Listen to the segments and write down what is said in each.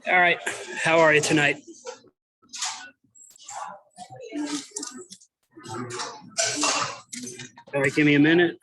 All right. How are you tonight? All right, give me a minute.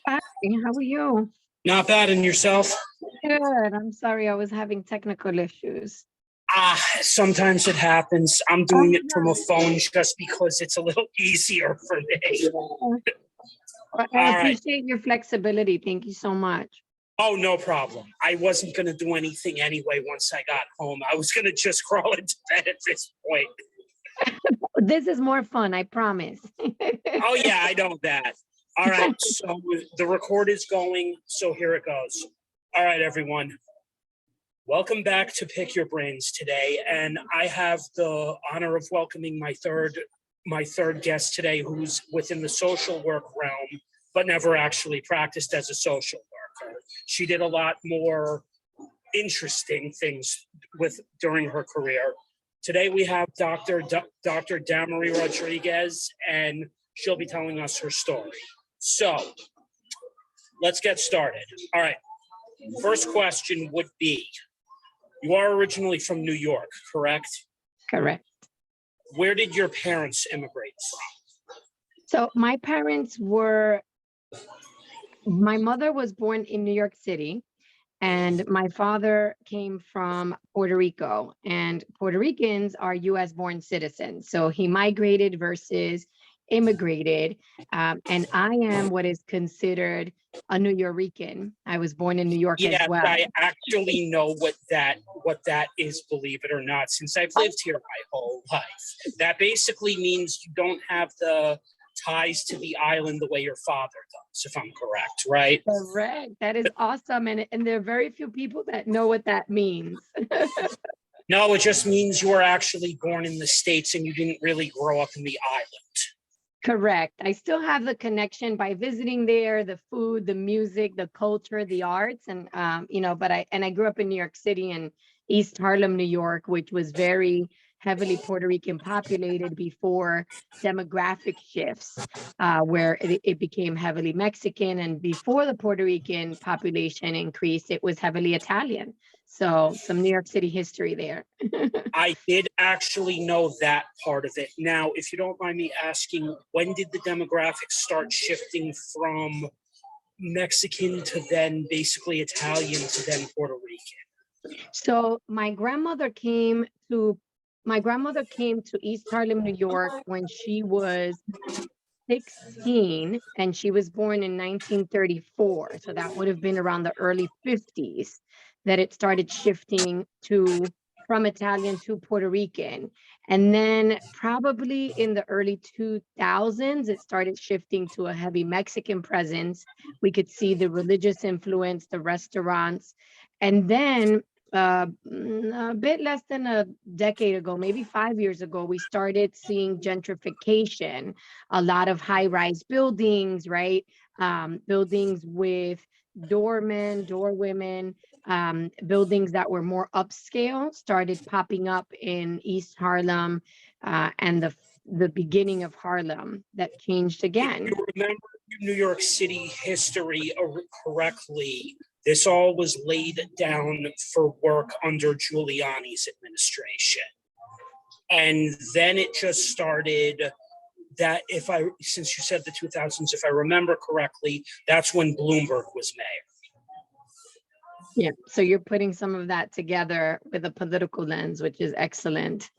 Hi, how are you? Not bad. And yourself? Good. I'm sorry, I was having technical issues. Sometimes it happens. I'm doing it from no. a phone just because it's a little easier for me. Well, I All right. appreciate your flexibility. Thank you so much. Oh, no problem. I wasn't going to do anything anyway once I got home. I was going to just crawl into bed at this point. This is more fun, I promise. Oh, yeah, I know that. All right, so the record is going, so here it goes. All right, everyone. Welcome back to Pick Your Brains today, and I have the honor of welcoming my third guest today, who's within the social work realm, but never actually practiced as a social worker. She did a lot more interesting things during her career. Today we have Dr. Damary Rodriguez, and she'll be telling us her story. So let's get started. All right. First question would be, you are originally from New York, correct? Correct. Where did your parents immigrate from? So my mother was born in New York City, and my father came from Puerto Rico, and Puerto Ricans are US born citizens. So he migrated versus immigrated. And I am what is considered a New Yorican. I was born in New York as Yes, well. I actually know what that is, believe it or not, since I've lived here my whole life. That basically means you don't have the ties to the island the way your father does, if I'm correct, right? Correct. That is awesome. And there are very few people that know what that means. No, it just means you were actually born in the States and you didn't really grow up in the island. Correct. I still have the connection by visiting there, the food, the music, the culture, the arts, and but I grew up in New York City and East Harlem, New York, which was very heavily Puerto Rican populated before demographic shifts, where it became heavily Mexican, and before the Puerto Rican population increased, it was heavily Italian. So some New York City history there. I did actually know that part of it. Now, if you don't mind me asking, when did the demographics start shifting from Mexican to then basically Italian to then Puerto Rican? So my grandmother came to East Harlem, New York when she was 16, and she was born in 1934. So that would have been around the early 50s that it started shifting from Italian to Puerto Rican. And then probably in the early 2000s, it started shifting to a heavy Mexican presence. We could see the religious influence, the restaurants. And then a bit less than a decade ago, maybe 5 years ago, we started seeing gentrification, a lot of high-rise buildings, right? Buildings with doormen, doorwomen, buildings that were more upscale started popping up in East Harlem, and the beginning of Harlem that changed again. If you remember New York City history correctly, this all was laid down for work under Giuliani's administration. And then it just started that, since you said the 2000s, if I remember correctly, that's when Bloomberg was mayor. Yeah, so you're putting some of that together with a political lens, which is excellent.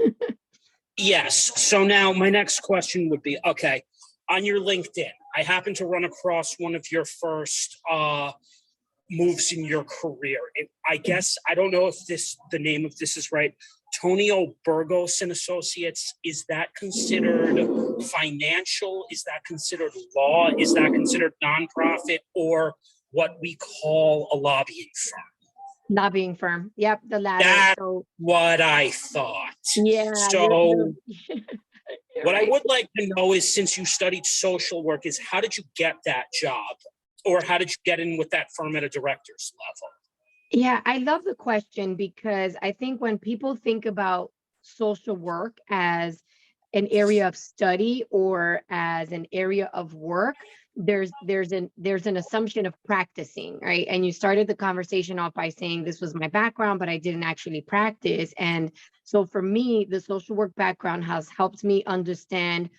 Yes. So now my next question would be, okay, on your LinkedIn, I happened to run across one of your first moves in your career. I guess, I don't know if the name of this is right. Tonio Burgos and Associates, is that considered financial? Is that considered law? Is that considered nonprofit, or what we call a lobbying firm? Lobbying firm. Yep, the latter. That's what I thought. Yeah. So what right. I would like to know is, since you studied social work, is how did you get that job? Or how did you get in with that firm at a director's level? Yeah, I love the question, because I think when people think about social work as an area of study or as an area of work, there's an assumption of practicing, right? And you started the conversation off by saying this was my background, but I didn't actually practice. And so for me, the social work background has helped me understand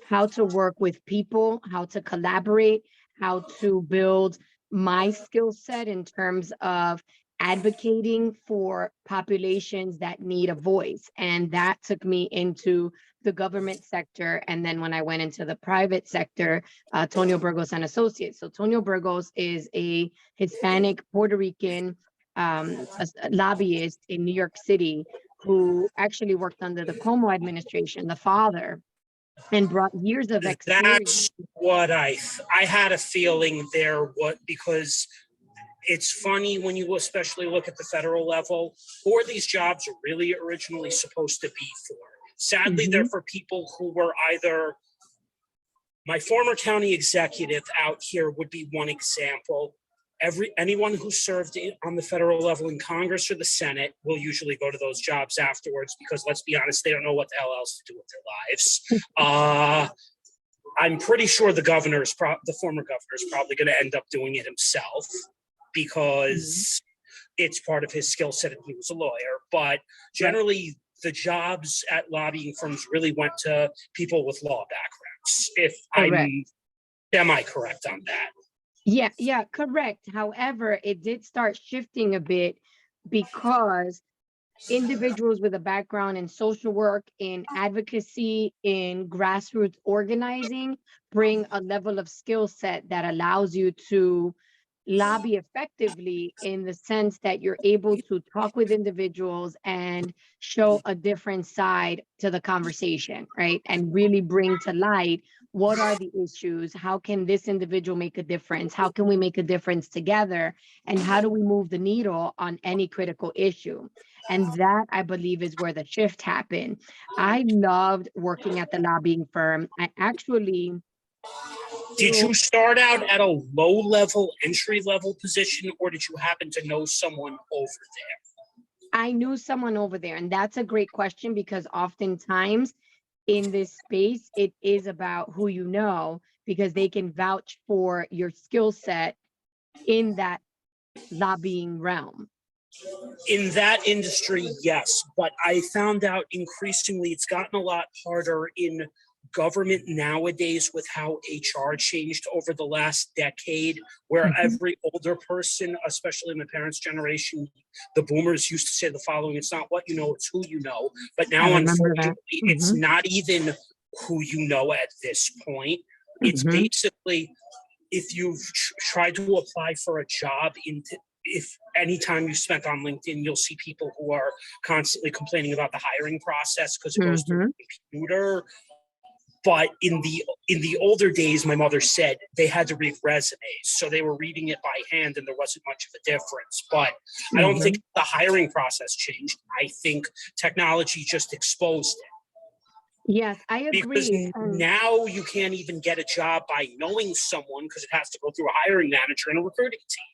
how to work with people, how to collaborate, how to build my skill set in terms of advocating for populations that need a voice. And that took me into the government sector. And then when I went into the private sector, Tonio Burgos and Associates. So Tonio Burgos is a Hispanic Puerto Rican lobbyist in New York City who actually worked under the Como administration, the father, and brought years of experience. That's what I had a feeling there, because it's funny when you especially look at the federal level, who are these jobs really originally supposed to be for? Sadly, they're for people who were either, my former county executive out here would be one example. Anyone who served on the federal level in Congress or the Senate will usually go to those jobs afterwards, because let's be honest, they don't know what the hell else to do with their lives. I'm pretty sure the former governor is probably going to end up doing it himself. because it's part of his skill set and he was a lawyer. But generally, the jobs at lobbying firms really went to people with law backgrounds, if Correct. I'm semi-correct on that. Yeah, correct. However, it did start shifting a bit because individuals with a background in social work, in advocacy, in grassroots organizing, bring a level of skill set that allows you to lobby effectively, in the sense that you're able to talk with individuals and show a different side to the conversation, right? And really bring to light, what are the issues? How can this individual make a difference? How can we make a difference together? And how do we move the needle on any critical issue? And that, I believe, is where the shift happened. I loved working at the lobbying firm. I actually, Did you start out at a low-level, entry-level position, or did you happen to know someone over there? I knew someone over there, and that's a great question, because oftentimes in this space, it is about who you know, because they can vouch for your skill set in that lobbying realm. In that industry, yes, but I found out increasingly it's gotten a lot harder in government nowadays with how HR changed over the last decade, where every older person, especially my parents' generation, the boomers used to say the following: it's not what you know, it's who you know. But now, unfortunately, it's not even who you know at this point. It's basically, if you've tried to apply for a job if anytime you spent on LinkedIn, you'll see people who are constantly complaining about the hiring process because it goes through the computer. But in the older days, my mother said they had to read resumes, so they were reading it by hand, and there wasn't much of a difference. But I don't think the hiring process changed. I think technology just exposed it. Yes, I agree. Because now you can't even get a job by knowing someone, because it has to go through a hiring manager and a recruiting team.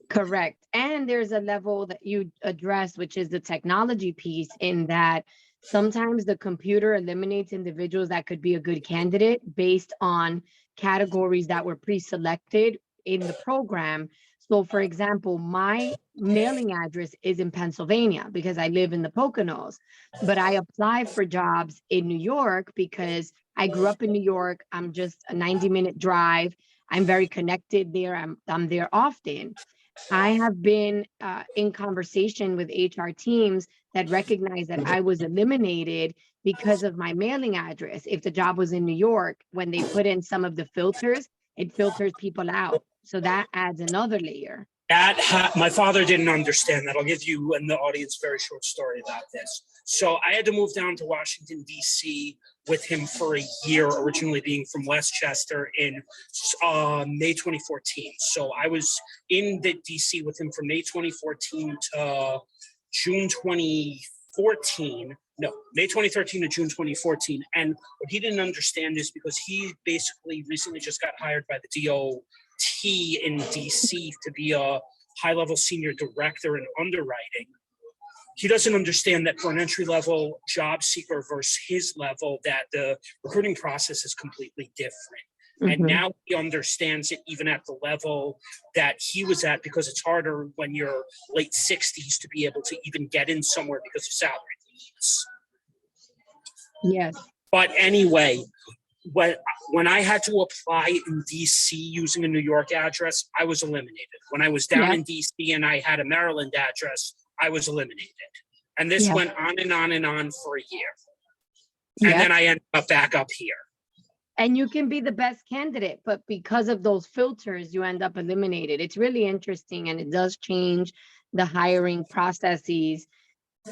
Correct. And there's a level that you address, which is the technology piece, in that sometimes the computer eliminates individuals that could be a good candidate based on categories that were pre-selected in the program. So, for example, my mailing address is in Pennsylvania because I live in the Poconos, but I apply for jobs in New York because I grew up in New York. I'm just a 90-minute drive. I'm very connected there. I'm there often. I have been in conversation with HR teams that recognize that I was eliminated because of my mailing address. If the job was in New York, when they put in some of the filters, it filters people out. So that adds another layer. My father didn't understand that. I'll give you and the audience a very short story about this. So I had to move down to Washington, D.C. with him for a year, originally being from Westchester, in May 2014. So I was in the D.C. with him from May 2014 to June 2014. No, May 2013 to June 2014. And what he didn't understand is because he basically recently just got hired by the DOT in DC to be a high-level senior director in underwriting. He doesn't understand that for an entry-level job seeker versus his level, that the recruiting process is completely different. And now he understands it even at the level that he was at, because it's harder when you're late 60s to be able to even get in somewhere because of salary needs. Yes. But anyway, when I had to apply in DC using a New York address, I was eliminated. When I was down in DC and I had a Maryland address, I was eliminated. And this went on and on and on for a year. And then I ended up back up here. And you can be the best candidate, but because of those filters, you end up eliminated. It's really interesting, and it does change the hiring processes.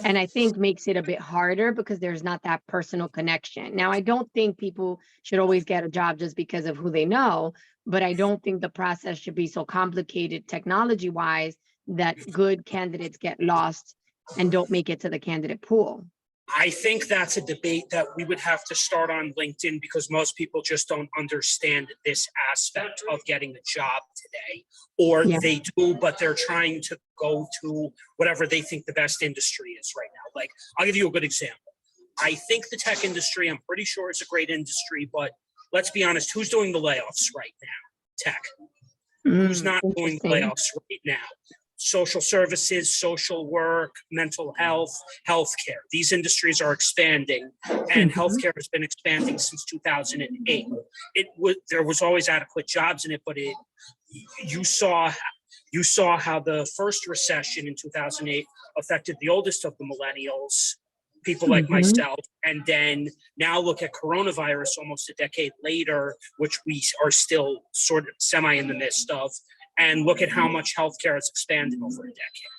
And I think makes it a bit harder because there's not that personal connection. Now, I don't think people should always get a job just because of who they know, but I don't think the process should be so complicated technology-wise that good candidates get lost and don't make it to the candidate pool. I think that's a debate that we would have to start on LinkedIn, because most people just don't understand this aspect of getting a job today, or they do, but they're trying to go to whatever they think the best industry is right now. Like, I'll give you a good example. I think the tech industry, I'm pretty sure it's a great industry, but let's be honest, who's doing the layoffs right now? Tech. Who's not doing Interesting. layoffs right now? Social services, social work, mental health, healthcare. These industries are expanding, and Mhm. healthcare has been expanding since 2008. There was always adequate jobs in it, but you saw you saw how the first recession in 2008 affected the oldest of the millennials, people like Mhm. myself, and then now look at coronavirus almost a decade later, which we are still sort of semi in the midst of, and look at how much healthcare has expanded over a decade.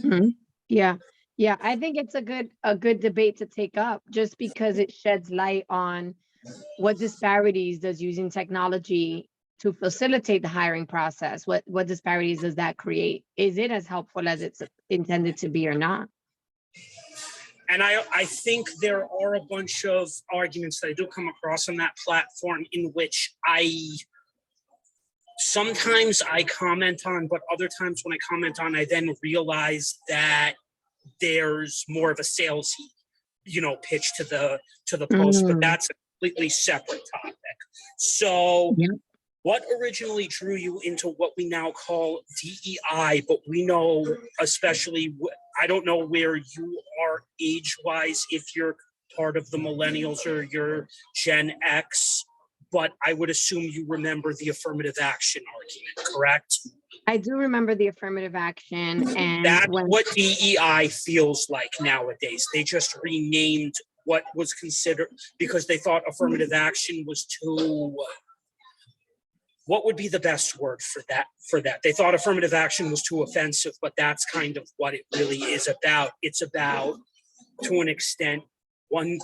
Mhm. Yeah. Yeah, I think it's a good debate to take up just because it sheds light on what disparities does using technology to facilitate the hiring process, what disparities does that create? Is it as helpful as it's intended to be or not? And I think there are a bunch of arguments that I do come across on that platform in which sometimes I comment on, but other times when I comment on, I then realize that there's more of a sales, pitch to the post, but Mm, that's a completely separate topic. So yeah. what originally drew you into what we now call DEI, but we know, especially, I don't know where you are age-wise, if you're part of the millennials or you're Gen X, but I would assume you remember the affirmative action argument, correct? I do remember the affirmative action and That's when what DEI feels like nowadays. They just renamed what was considered, because they thought affirmative action was too, what would be the best word for that? They thought affirmative action was too offensive, but that's kind of what it really is about. It's about, to an extent, one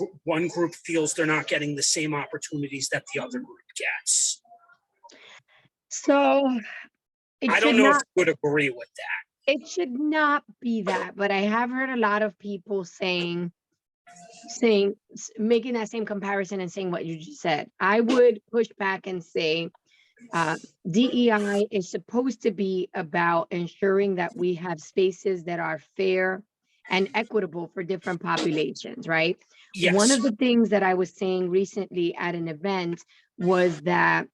group feels they're not getting the same opportunities that the other group gets. so it I don't should know if not you would agree with that. it should not be that, but I have heard a lot of people making that same comparison and saying what you just said. I would push back and say uh, DEI is supposed to be about ensuring that we have spaces that are fair and equitable for different populations, right? One Yes, of the things that I was saying recently at an event was that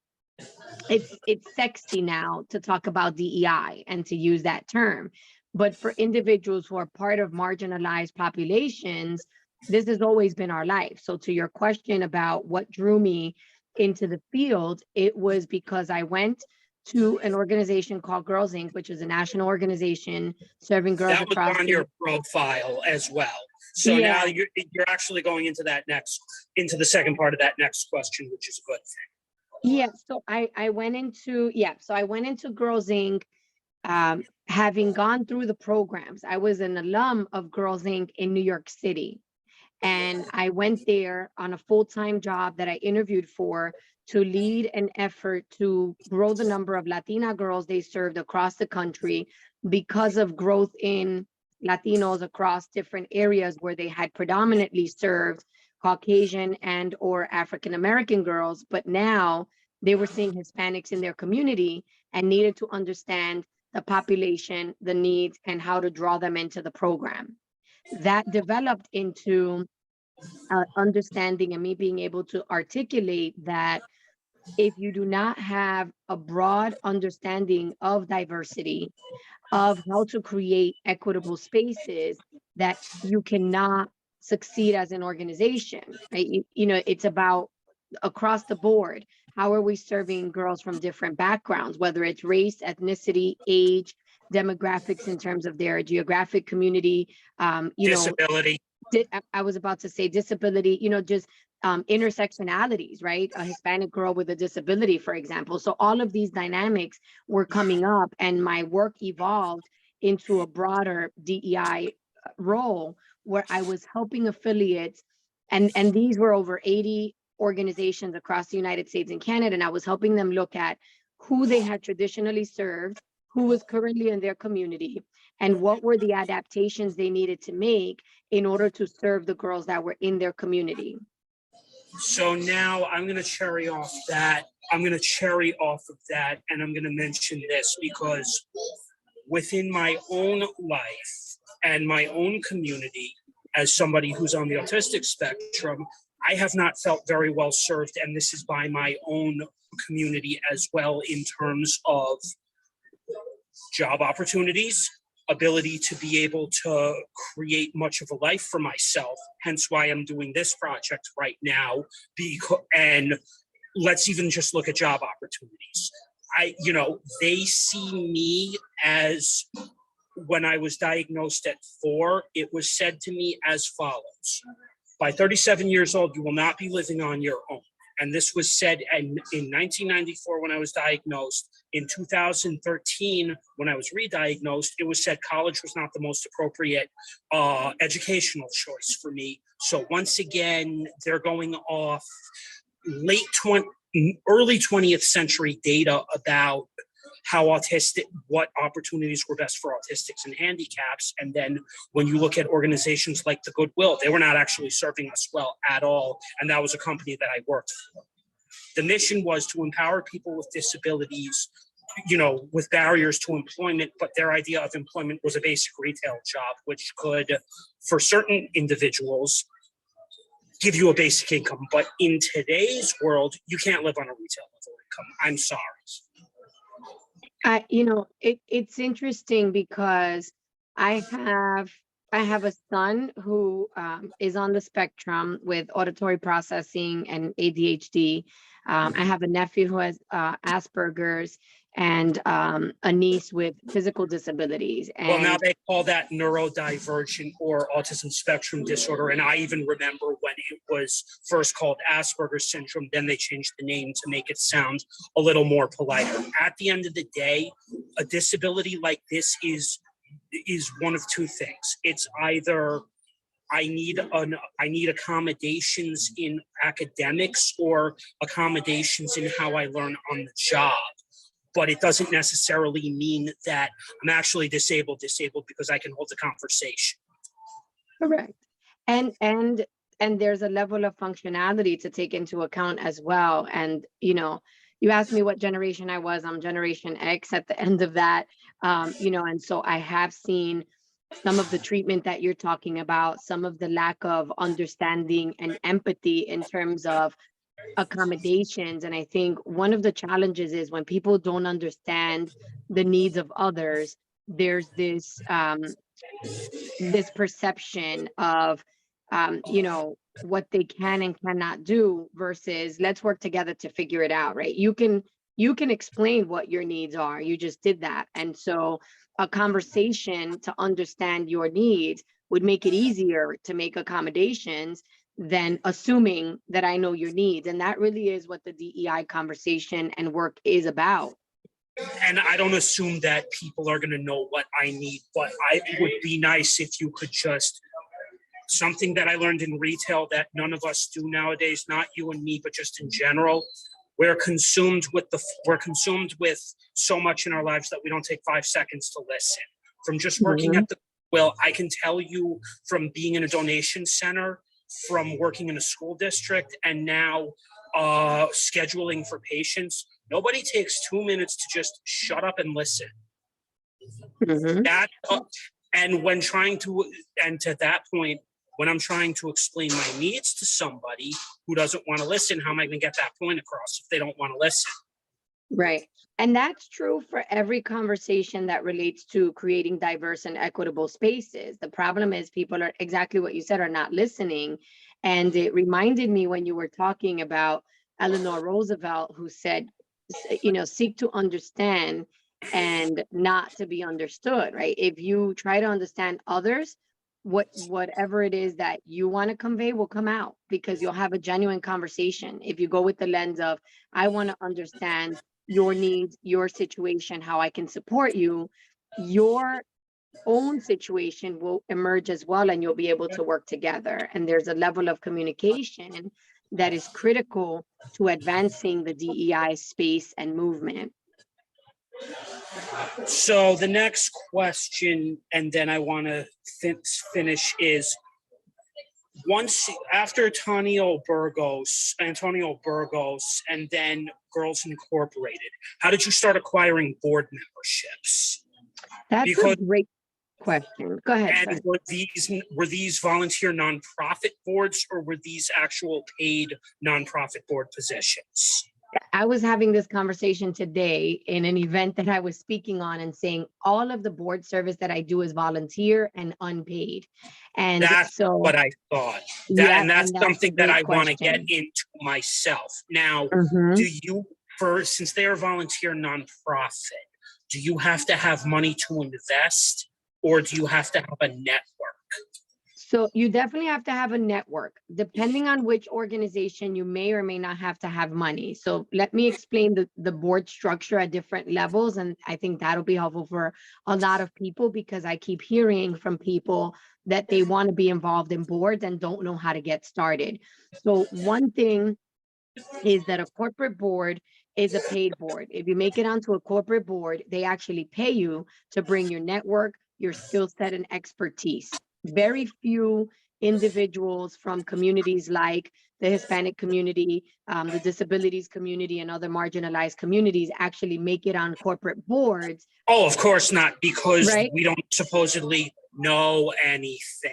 it's sexy now to talk about DEI and to use that term. But for individuals who are part of marginalized populations, this has always been our life. So to your question about what drew me into the field, it was because I went to an organization called Girls Inc., which is a national organization serving girls that was across on the your profile as well. So now yeah. you're actually going into the second part of that next question, which is a good thing. Yeah, so I went into Girls Inc. Having gone through the programs. I was an alum of Girls Inc. in New York City. And I went there on a full-time job that I interviewed for to lead an effort to grow the number of Latina girls they served across the country because of growth in Latinos across different areas where they had predominantly served Caucasian and or African American girls, but now they were seeing Hispanics in their community and needed to understand the population, the needs, and how to draw them into the program. That developed into understanding and me being able to articulate that if you do not have a broad understanding of diversity, of how to create equitable spaces, that you cannot succeed as an organization, right? It's about across the board. How are we serving girls from different backgrounds, whether it's race, ethnicity, age, demographics in terms of their geographic community, Disability. I was about to say disability, just intersectionalities, right? A Hispanic girl with a disability, for example. So all of these dynamics were coming up, and my work evolved into a broader DEI role where I was helping affiliates, and these were over 80 organizations across the United States and Canada, and I was helping them look at who they had traditionally served, who was currently in their community, and what were the adaptations they needed to make in order to serve the girls that were in their community. So now I'm going to cherry off that. I'm going to cherry off of that, and I'm going to mention this because within my own life and my own community, as somebody who's on the autistic spectrum, I have not felt very well served, and this is by my own community as well, in terms of job opportunities, ability to be able to create much of a life for myself, hence why I'm doing this project right now. And let's even just look at job opportunities. They see me as, when I was diagnosed at 4, it was said to me as follows: by 37 years old, you will not be living on your own. And this was said in 1994 when I was diagnosed. In 2013, when I was re-diagnosed, it was said college was not the most appropriate educational choice for me. So once again, they're going off early 20th century data about what opportunities were best for autistics and handicaps. And then when you look at organizations like the Goodwill, they were not actually serving us well at all. And that was a company that I worked for. The mission was to empower people with disabilities, with barriers to employment, but their idea of employment was a basic retail job, which could, for certain individuals, give you a basic income. But in today's world, you can't live on a retail level income. I'm sorry. It's interesting because I have a son who is on the spectrum with auditory processing and ADHD. I have a nephew who has Asperger's, and a niece with physical disabilities. And well, now they call that neurodivergent or autism spectrum disorder. And I even remember when it was first called Asperger's syndrome, then they changed the name to make it sound a little more polite. At the end of the day, a disability like this is one of two things. It's either I need accommodations in academics or accommodations in how I learn on the job. But it doesn't necessarily mean that I'm actually disabled because I can hold a conversation. Correct. And there's a level of functionality to take into account as well. And, you asked me what generation I was. I'm Generation X at the end of that. And so I have seen some of the treatment that you're talking about, some of the lack of understanding and empathy in terms of accommodations. And I think one of the challenges is when people don't understand the needs of others, there's this perception of what they can and cannot do versus let's work together to figure it out, right? You can explain what your needs are. You just did that. And so a conversation to understand your needs would make it easier to make accommodations than assuming that I know your needs. And that really is what the DEI conversation and work is about. And I don't assume that people are going to know what I need, but it would be nice if you could just, something that I learned in retail that none of us do nowadays, not you and me, but just in general, we're consumed with so much in our lives that we don't take 5 seconds to listen. From just working at the Well, I can tell you from being in a donation center, from working in a school district, and now scheduling for patients, nobody takes 2 minutes to just shut up and listen. And when to that point, when I'm trying to explain my needs to somebody who doesn't want to listen, how am I going to get that point across if they don't want to listen? Right. And that's true for every conversation that relates to creating diverse and equitable spaces. The problem is people are exactly what you said, are not listening. And it reminded me when you were talking about Eleanor Roosevelt, who said, seek to understand and not to be understood, right? If you try to understand others, whatever it is that you want to convey will come out because you'll have a genuine conversation. If you go with the lens of, I want to understand your needs, your situation, how I can support you, your own situation will emerge as well, and you'll be able to work together. And there's a level of communication that is critical to advancing the DEI space and movement. So the next question, and then I want to finish, is once after Antonio Burgos, and then Girls Incorporated, how did you start acquiring board memberships? That's a great question. Go ahead, And Fred. were these volunteer nonprofit boards, or were these actual paid nonprofit board positions? I was having this conversation today in an event that I was speaking on and saying all of the board service that I do is volunteer and unpaid. And That's so, what I thought. yeah, And that's and that's a something that I great want to get question. into myself. Now, Mhm. do you, since they are volunteer nonprofit, do you have to have money to invest, or do you have to have a network? So you definitely have to have a network. Depending on which organization, you may or may not have to have money. So let me explain the board structure at different levels. And I think that'll be helpful for a lot of people, because I keep hearing from people that they want to be involved in boards and don't know how to get started. So one thing is that a corporate board is a paid board. If you make it onto a corporate board, they actually pay you to bring your network, your skill set, and expertise. Very few individuals from communities like the Hispanic community, the disabilities community, and other marginalized communities actually make it on corporate boards. Oh, of course not, because Right. we don't supposedly know anything.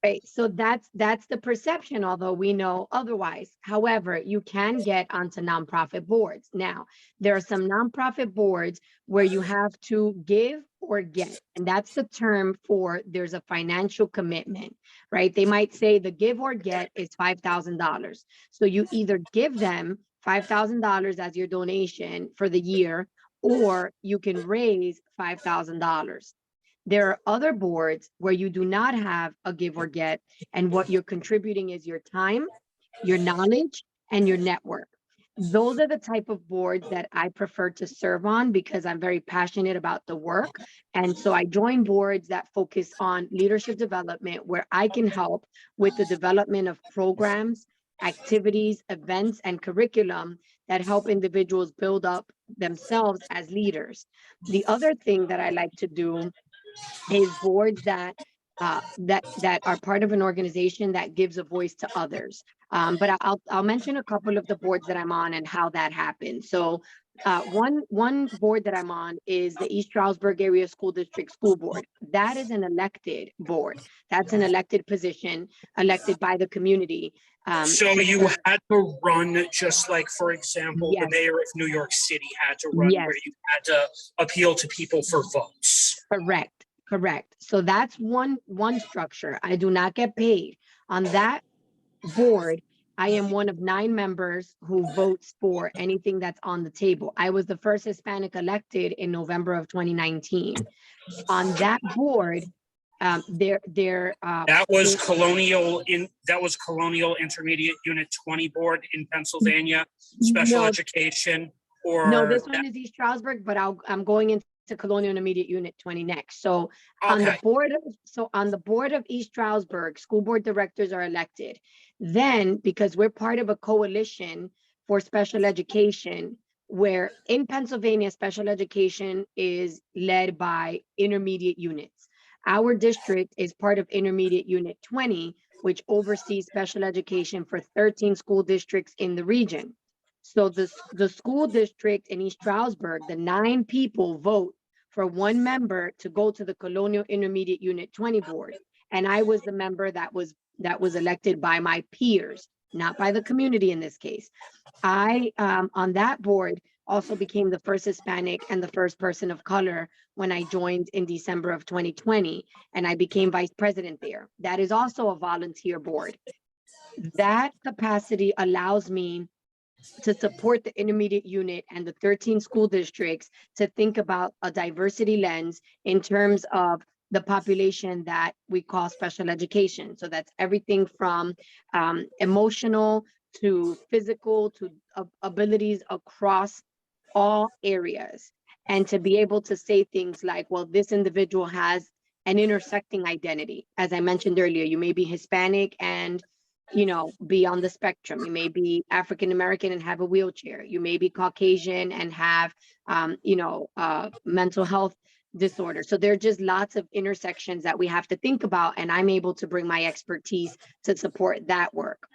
Right. So that's the perception, although we know otherwise. However, you can get onto nonprofit boards. Now, there are some nonprofit boards where you have to give or get, and that's the term for there's a financial commitment, right? They might say the give or get is $5,000. So you either give them $5,000 as your donation for the year, or you can raise $5,000. There are other boards where you do not have a give or get, and what you're contributing is your time, your knowledge, and your network. Those are the type of boards that I prefer to serve on, because I'm very passionate about the work. And so I join boards that focus on leadership development, where I can help with the development of programs, activities, events, and curriculum that help individuals build up themselves as leaders. The other thing that I like to do is boards that that are part of an organization that gives a voice to others. But I'll mention a couple of the boards that I'm on and how that happens. So one board that I'm on is the East Stroudsburg Area School District School Board. That is an elected board. That's an elected position, elected by the community. So you had to run, just like, for example, the Yes, mayor of New York City had to run, where yes, you had to appeal to people for votes. correct, correct. So that's one structure. I do not get paid on that board. I am one of 9 members who votes for anything that's on the table. I was the first Hispanic elected in November of 2019. On that board, there That was Colonial Intermediate Unit 20 Board in Pennsylvania, special no, education, no, or this one is East Stroudsburg, but I'm going into Colonial Intermediate Unit 20 next. So on the okay. board of East Stroudsburg, school board directors are elected. Then, because we're part of a coalition for special education, where in Pennsylvania, special education is led by intermediate units. Our district is part of Intermediate Unit 20, which oversees special education for 13 school districts in the region. So the school district in East Stroudsburg, the 9 people vote for one member to go to the Colonial Intermediate Unit 20 board. And I was the member that was elected by my peers, not by the community in this case. I, on that board, also became the first Hispanic and the first person of color when I joined in December of 2020, and I became vice president there. That is also a volunteer board. That capacity allows me to support the intermediate unit and the 13 school districts to think about a diversity lens in terms of the population that we call special education. So that's everything from emotional to physical to abilities across all areas. And to be able to say things like, well, this individual has an intersecting identity. As I mentioned earlier, you may be Hispanic and be on the spectrum. You may be African American and have a wheelchair. You may be Caucasian and have, mental health disorder. So there are just lots of intersections that we have to think about, and I'm able to bring my expertise to support that work.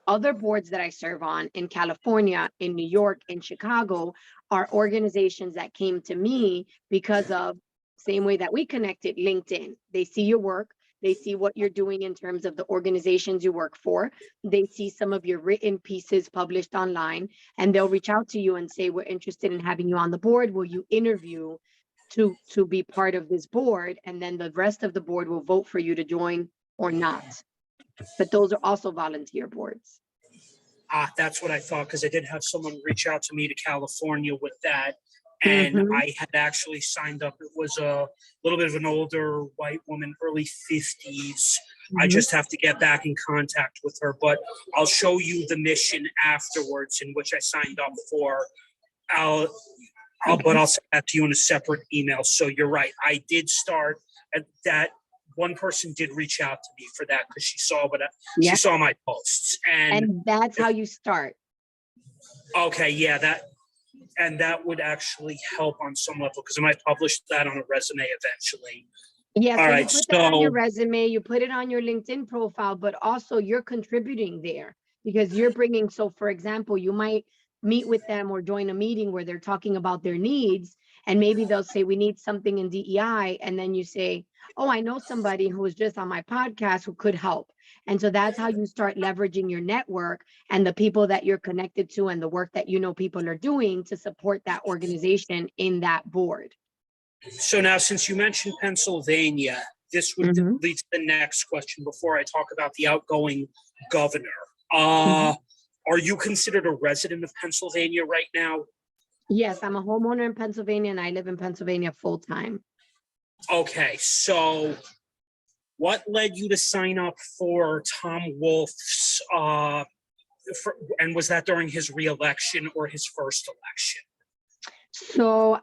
Other boards that I serve on in California, in New York, in Chicago, are organizations that came to me because of same way that we connected, LinkedIn. They see your work. They see what you're doing in terms of the organizations you work for. They see some of your written pieces published online, and they'll reach out to you and say, we're interested in having you on the board. Will you interview to be part of this board? And then the rest of the board will vote for you to join or not. But those are also volunteer boards. That's what I thought, because I did have someone reach out to me to California with that. And I had actually signed up. It was a little bit of an older white woman, early 50s. I just have to get back in contact with her, but I'll show you the mission afterwards in which I signed up for. But I'll send that to you in a separate email. So you're right. I did start at that. One person did reach out to me for that because she saw she saw my posts, and that's how you start. Okay, yeah, that would actually help on some level, because I might publish that on a resume eventually. Yeah, so you put that on your resume, you put it on your LinkedIn profile, but also you're contributing there because you're bringing. So, for example, you might meet with them or join a meeting where they're talking about their needs, and maybe they'll say, we need something in DEI, and then you say, oh, I know somebody who was just on my podcast who could help. And so that's how you start leveraging your network and the people that you're connected to and the work that you know people are doing to support that organization in that board. So now, since you mentioned Pennsylvania, this would lead to the next question before I talk about the outgoing governor. Are you considered a resident of Pennsylvania right now? Yes, I'm a homeowner in Pennsylvania, and I live in Pennsylvania full time. Okay, so what led you to sign up for Tom Wolf's, and was that during his reelection or his first election? So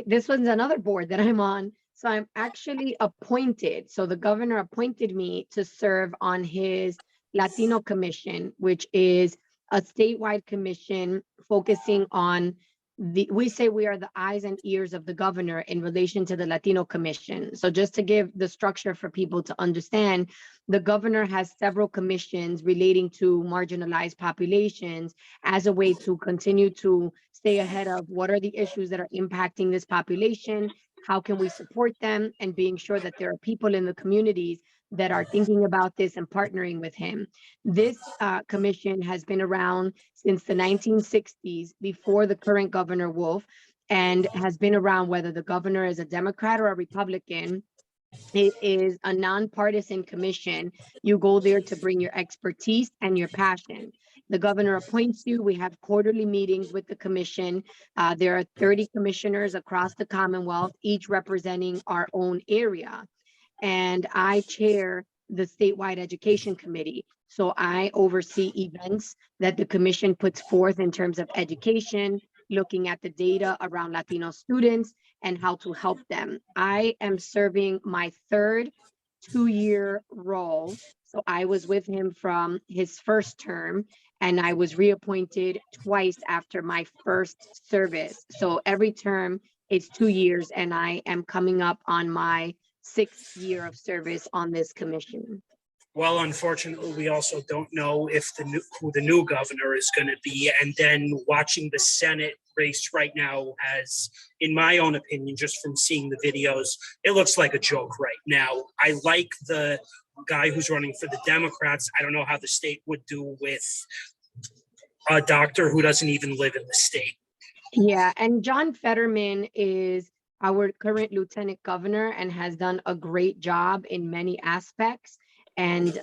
this was another board that I'm on. So I'm actually appointed. So the governor appointed me to serve on his Latino Commission, which is a statewide commission focusing on we say we are the eyes and ears of the governor in relation to the Latino Commission. So just to give the structure for people to understand, the governor has several commissions relating to marginalized populations as a way to continue to stay ahead of what are the issues that are impacting this population, how can we support them, and being sure that there are people in the communities that are thinking about this and partnering with him. This commission has been around since the 1960s, before the current Governor Wolf, and has been around whether the governor is a Democrat or a Republican. It is a nonpartisan commission. You go there to bring your expertise and your passion. The governor appoints you. We have quarterly meetings with the commission. There are 30 commissioners across the Commonwealth, each representing our own area. And I chair the statewide education committee. So I oversee events that the commission puts forth in terms of education, looking at the data around Latino students and how to help them. I am serving my third 2-year role. So I was with him from his first term, and I was reappointed twice after my first service. So every term it's 2 years, and I am coming up on my 6th year of service on this commission. Well, unfortunately, we also don't know if who the new governor is going to be. And then watching the Senate race right now has, in my own opinion, just from seeing the videos, it looks like a joke right now. I like the guy who's running for the Democrats. I don't know how the state would do with a doctor who doesn't even live in the state. Yeah, and John Fetterman is our current lieutenant governor and has done a great job in many aspects, and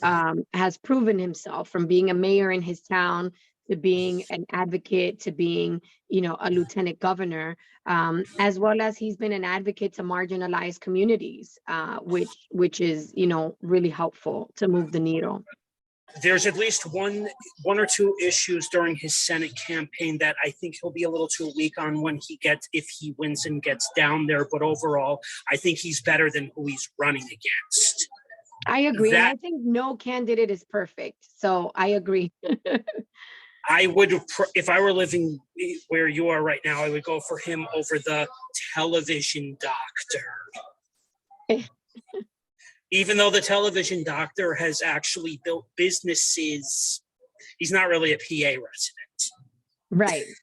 has proven himself from being a mayor in his town to being an advocate to being, a lieutenant governor, as well as he's been an advocate to marginalized communities, which is, really helpful to move the needle. There's at least one or two issues during his Senate campaign that I think he'll be a little too weak on if he wins and gets down there. But overall, I think he's better than who he's running against. I agree. I think no candidate is perfect. So I agree. I would, if I were living where you are right now, I would go for him over the television doctor. Even though the television doctor has actually built businesses, he's not really a PA resident.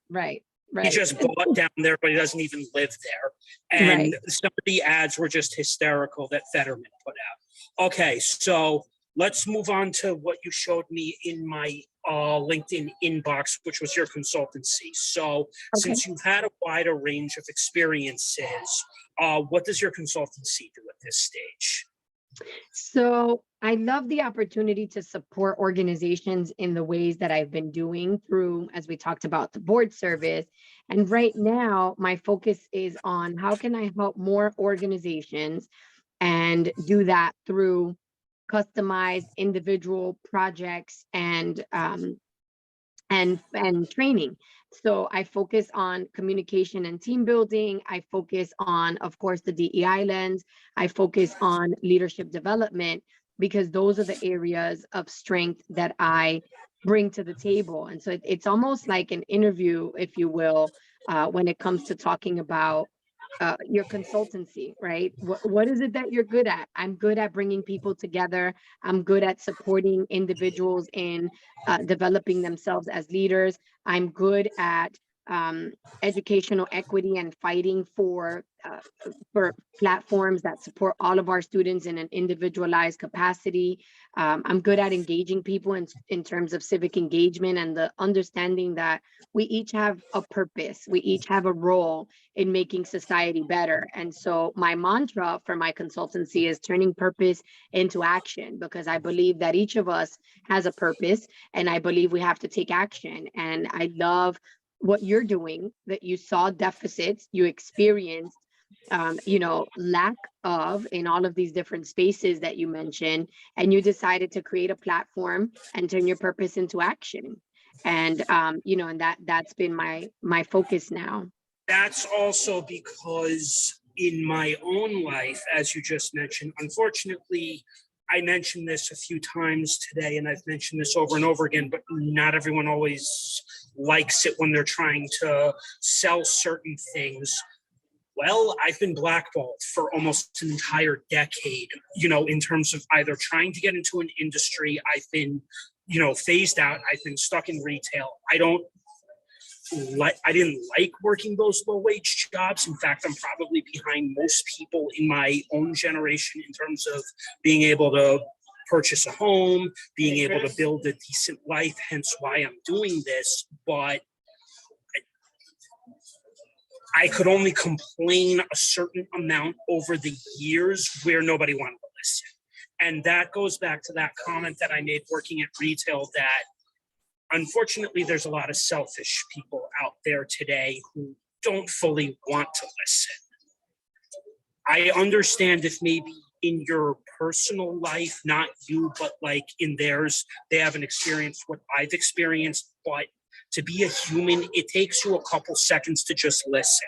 Right. He Right. just bought down there, but he doesn't even live there. Right. And some of the ads were just hysterical that Fetterman put out. Okay, so let's move on to what you showed me in my LinkedIn inbox, which was your consultancy. So Okay. since you've had a wider range of experiences, what does your consultancy do at this stage? So I love the opportunity to support organizations in the ways that I've been doing through, as we talked about, the board service. And right now, my focus is on how can I help more organizations and do that through customized individual projects and training. So I focus on communication and team building. I focus on, of course, the DEI lens. I focus on leadership development because those are the areas of strength that I bring to the table. And so it's almost like an interview, if you will, when it comes to talking about your consultancy, right? What is it that you're good at? I'm good at bringing people together. I'm good at supporting individuals in developing themselves as leaders. I'm good at educational equity and fighting for platforms that support all of our students in an individualized capacity. I'm good at engaging people in terms of civic engagement and the understanding that we each have a purpose. We each have a role in making society better. And so my mantra for my consultancy is turning purpose into action, because I believe that each of us has a purpose and I believe we have to take action. And I love what you're doing, that you saw deficits, you experienced lack of in all of these different spaces that you mentioned, and you decided to create a platform and turn your purpose into action. And and that's been my focus now. That's also because in my own life, as you just mentioned, unfortunately, I mentioned this a few times today, and I've mentioned this over and over again, but not everyone always likes it when they're trying to sell certain things. Well, I've been blackballed for almost an entire decade, in terms of either trying to get into an industry. I've been, phased out. I've been stuck in retail. I didn't like working those low wage jobs. In fact, I'm probably behind most people in my own generation in terms of being able to purchase a home, being able to build a decent life, hence why I'm doing this. But I could only complain a certain amount over the years where nobody wanted to listen. And that goes back to that comment that I made working at retail, that unfortunately there's a lot of selfish people out there today who don't fully want to listen. I understand if maybe in your personal life, not you, but like in theirs, they haven't experienced what I've experienced, but to be a human, it takes you a couple seconds to just listen.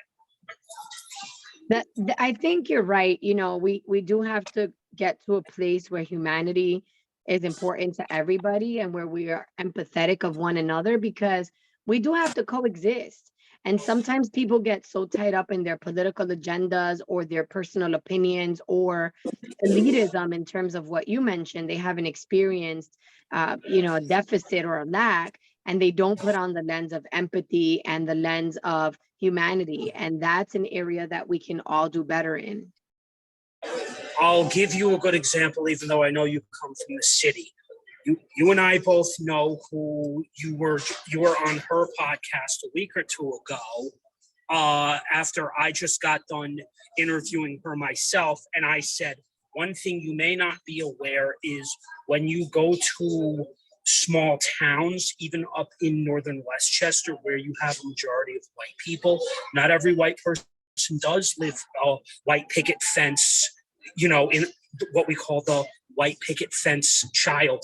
I think you're right. We do have to get to a place where humanity is important to everybody and where we are empathetic of one another, because we do have to coexist. And sometimes people get so tied up in their political agendas or their personal opinions or elitism in terms of what you mentioned. They haven't experienced, a deficit or a lack, and they don't put on the lens of empathy and the lens of humanity. And that's an area that we can all do better in. I'll give you a good example, even though I know you come from the city. You and I both know who you were on her podcast a week or two ago, after I just got done interviewing her myself. And I said, one thing you may not be aware is when you go to small towns, even up in northern Westchester, where you have a majority of white people, not every white person does live a white picket fence, in what we call the white picket fence childhood.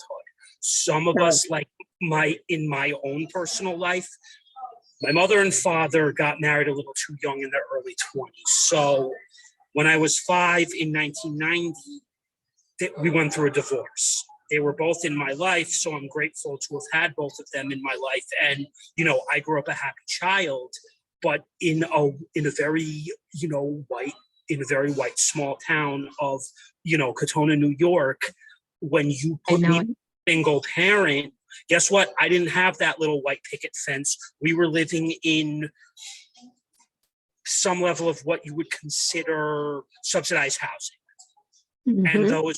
Some of us, like in my own personal life, my mother and father got married a little too young in their early 20s. So when I was 5 in 1990, we went through a divorce. They were both in my life, so I'm grateful to have had both of them in my life. And, I grew up a happy child, but in a very, white small town of, Katona, New York, when you put me single parent, Guess what? I didn't have that little white picket fence. We were living in some level of what you would consider subsidized housing. And those,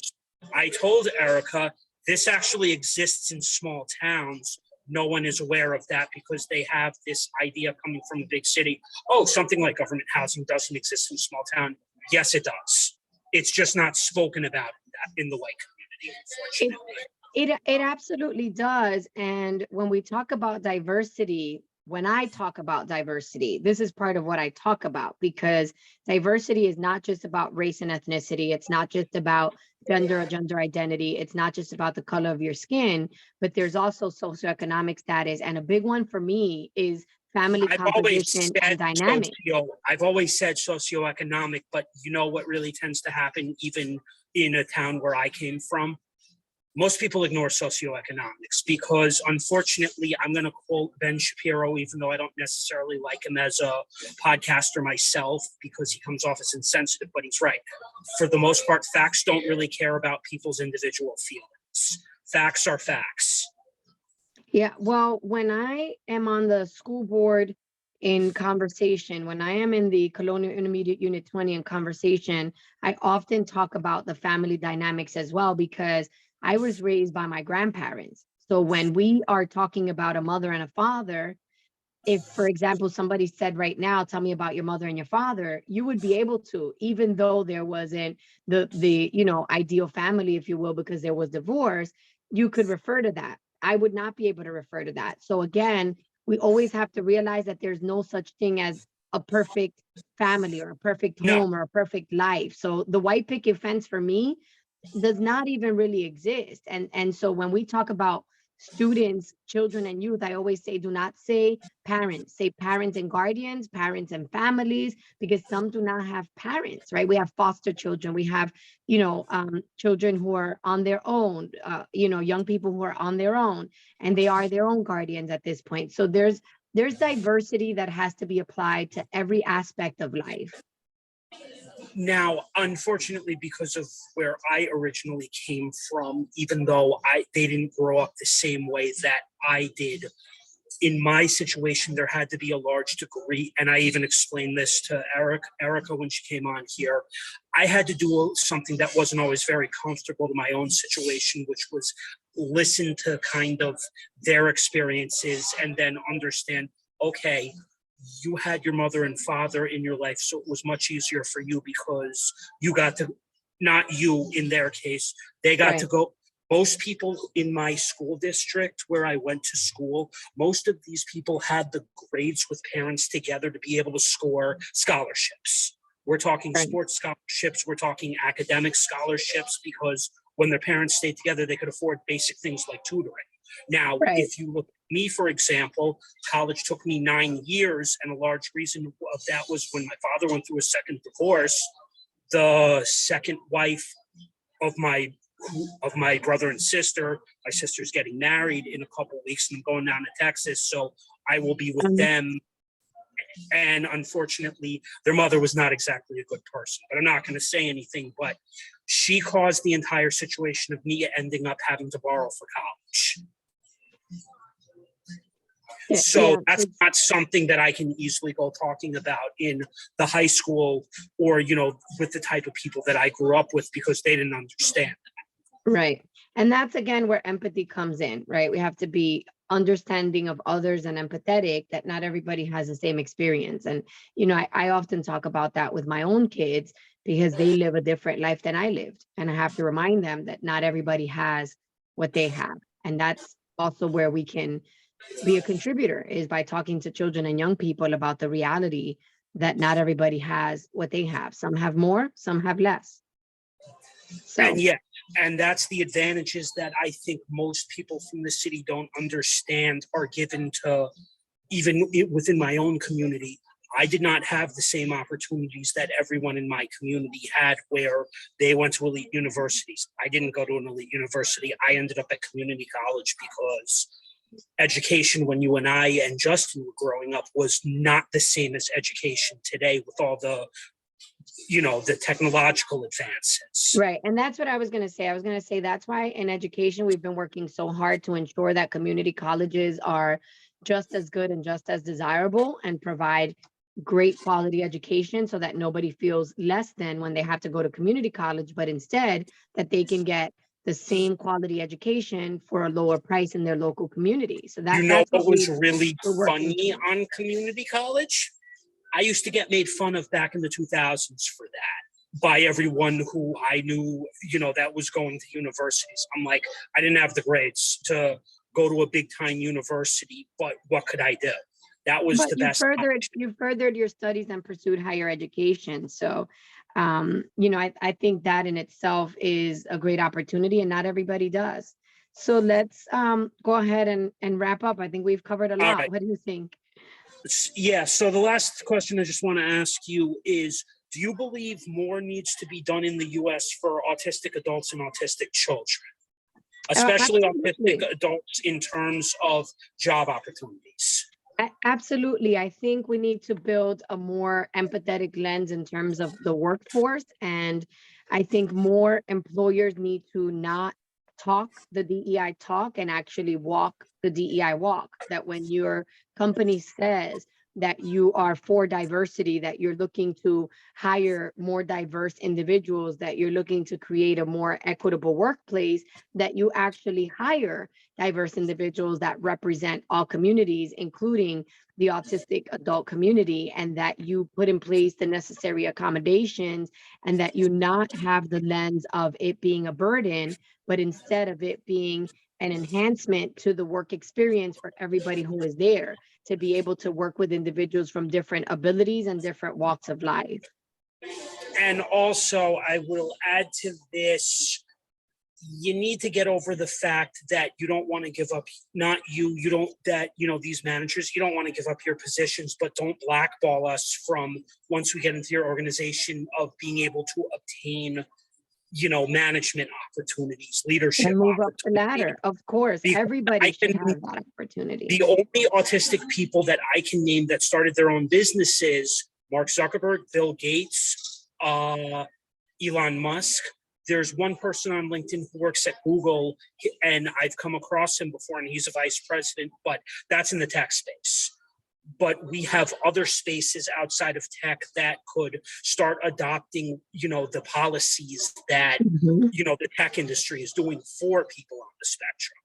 I told Erica, this actually exists in small towns. No one is aware of that because they have this idea coming from a big city. Oh, something like government housing doesn't exist in a small town. Yes, it does. It's just not spoken about in the white community, unfortunately. It absolutely does. And when we talk about diversity, when I talk about diversity, this is part of what I talk about, because diversity is not just about race and ethnicity. It's not just about gender or gender identity. It's not just about the color of your skin, but there's also socioeconomic status. And a big one for me is family composition and dynamic. I've always said socioeconomic, but you know what really tends to happen even in a town where I came from? Most people ignore socioeconomics because, unfortunately, I'm going to quote Ben Shapiro, even though I don't necessarily like him as a podcaster myself because he comes off as insensitive, but he's right. For the most part, facts don't really care about people's individual feelings. Facts are facts. Yeah, well, when I am on the school board in conversation, when I am in the Colonial Intermediate Unit 20 in conversation, I often talk about the family dynamics as well, because I was raised by my grandparents. So when we are talking about a mother and a father, if, for example, somebody said right now, tell me about your mother and your father, you would be able to, even though there wasn't the ideal family, if you will, because there was divorce, you could refer to that. I would not be able to refer to that. So again, we always have to realize that there's no such thing as a perfect family or a perfect home or a perfect life. So the white picket fence for me does not even really exist. And so when we talk about students, children, and youth, I always say, do not say parents, say parents and guardians, parents and families, because some do not have parents, right? We have foster children, we have, children who are on their own, young people who are on their own, and they are their own guardians at this point. So there's diversity that has to be applied to every aspect of life. Now, unfortunately, because of where I originally came from, even though they didn't grow up the same way that I did, in my situation, there had to be a large degree, and I even explained this to Erica when she came on here. I had to do something that wasn't always very comfortable to my own situation, which was listen to kind of their experiences and then understand, okay, you had your mother and father in your life, so it was much easier for you because you got to, not you in their case, they got to go. Most people in my school district where I went to school, most of these people had the grades with parents together to be able to score scholarships. We're talking sports scholarships, we're talking academic scholarships, because when their parents stayed together, they could afford basic things like tutoring. Now, if you look at me, for example, college took me 9 years, and a large reason of that was when my father went through a second divorce. The second wife of my brother and sister, my sister's getting married in a couple of weeks, and I'm going down to Texas, so I will be with them. And unfortunately, their mother was not exactly a good person, but I'm not going to say anything, but she caused the entire situation of me ending up having to borrow for college. So that's not something that I can easily go talking about in the high school or, with the type of people that I grew up with, because they didn't understand that. Right. And that's, again, where empathy comes in, right? We have to be understanding of others and empathetic, that not everybody has the same experience. And, I often talk about that with my own kids, because they live a different life than I lived. And I have to remind them that not everybody has what they have. And that's also where we can be a contributor, is by talking to children and young people about the reality that not everybody has what they have. Some have more, some have less. So, and that's the advantages that I think most people from the city don't understand are given to, even within my own community. I did not have the same opportunities that everyone in my community had, where they went to elite universities. I didn't go to an elite university. I ended up at community college because education when you and I and Justin were growing up was not the same as education today, with all the the technological advances. Right. And that's what I was going to say. I was going to say that's why in education, we've been working so hard to ensure that community colleges are just as good and just as desirable and provide great quality education so that nobody feels less than when they have to go to community college, but instead that they can get the same quality education for a lower price in their local community. So that's what was we're really working funny towards. on community college? I used to get made fun of back in the 2000s for that by everyone who I knew, that was going to universities. I'm like, I didn't have the grades to go to a big time university, but what could I do? That was But the best option. you furthered your studies and pursued higher education. So, I think that in itself is a great opportunity and not everybody does. So let's go ahead and wrap up. I think we've covered a All lot. right. What do you think? Yeah. So the last question I just want to ask you is, do you believe more needs to be done in the US for autistic adults and autistic children, especially Absolutely. autistic adults in terms of job opportunities? Absolutely. I think we need to build a more empathetic lens in terms of the workforce. And I think more employers need to not talk the DEI talk and actually walk the DEI walk. That when your company says that you are for diversity, that you're looking to hire more diverse individuals, that you're looking to create a more equitable workplace, that you actually hire diverse individuals that represent all communities, including the autistic adult community, and that you put in place the necessary accommodations and that you not have the lens of it being a burden, but instead of it being an enhancement to the work experience for everybody who is there to be able to work with individuals from different abilities and different walks of life. And also, I will add to this, you need to get over the fact that you don't want to give up, these managers, you don't want to give up your positions, but don't blackball us from, once we get into your organization, of being able to obtain, management opportunities, leadership And move up the opportunities. ladder. Of course, Because everybody should have that opportunity. The only autistic people that I can name that started their own businesses, Mark Zuckerberg, Bill Gates, Elon Musk. There's one person on LinkedIn who works at Google, and I've come across him before, and he's a vice president, but that's in the tech space. But we have other spaces outside of tech that could start adopting, the policies that, the tech industry is doing for people on the spectrum.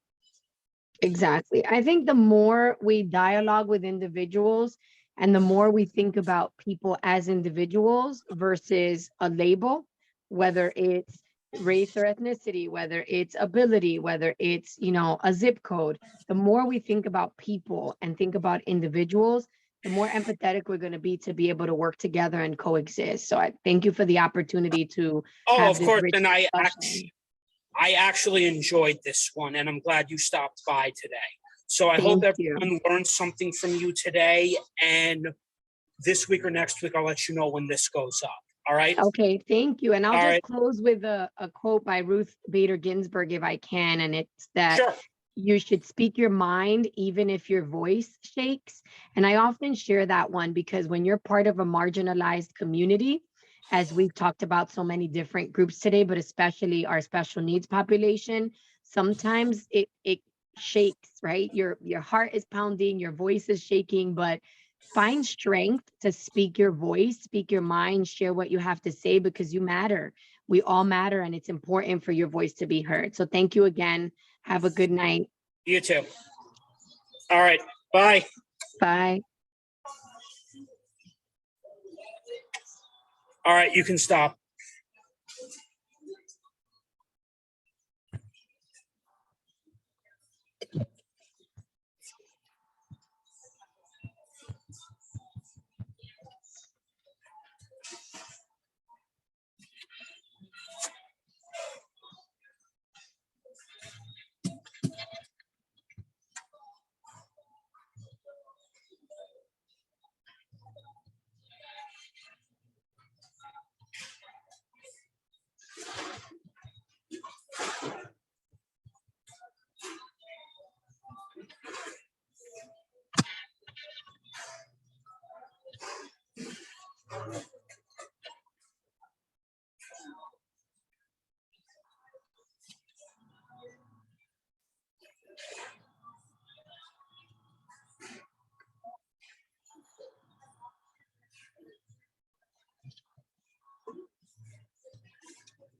Exactly. I think the more we dialogue with individuals and the more we think about people as individuals versus a label, whether it's race or ethnicity, whether it's ability, whether it's, a zip code, the more we think about people and think about individuals, the more empathetic we're going to be able to work together and coexist. So I thank you for the opportunity to have Of this course. rich And discussion. I actually enjoyed this one, and I'm glad you stopped by today. So I hope Thank you. everyone learned something from you today. And this week or next week, I'll let you know when this goes up. All right. Okay, thank you. And I'll All just right. close with a quote by Ruth Bader Ginsburg, if I can. And it's that Sure. you should speak your mind even if your voice shakes. And I often share that one because when you're part of a marginalized community, as we've talked about so many different groups today, but especially our special needs population, sometimes it shakes, right? Your heart is pounding, your voice is shaking, but find strength to speak your voice, speak your mind, share what you have to say because you matter. We all matter, and it's important for your voice to be heard. So thank you again. Have a good night. You too. All right. Bye. Bye. All right. You can stop.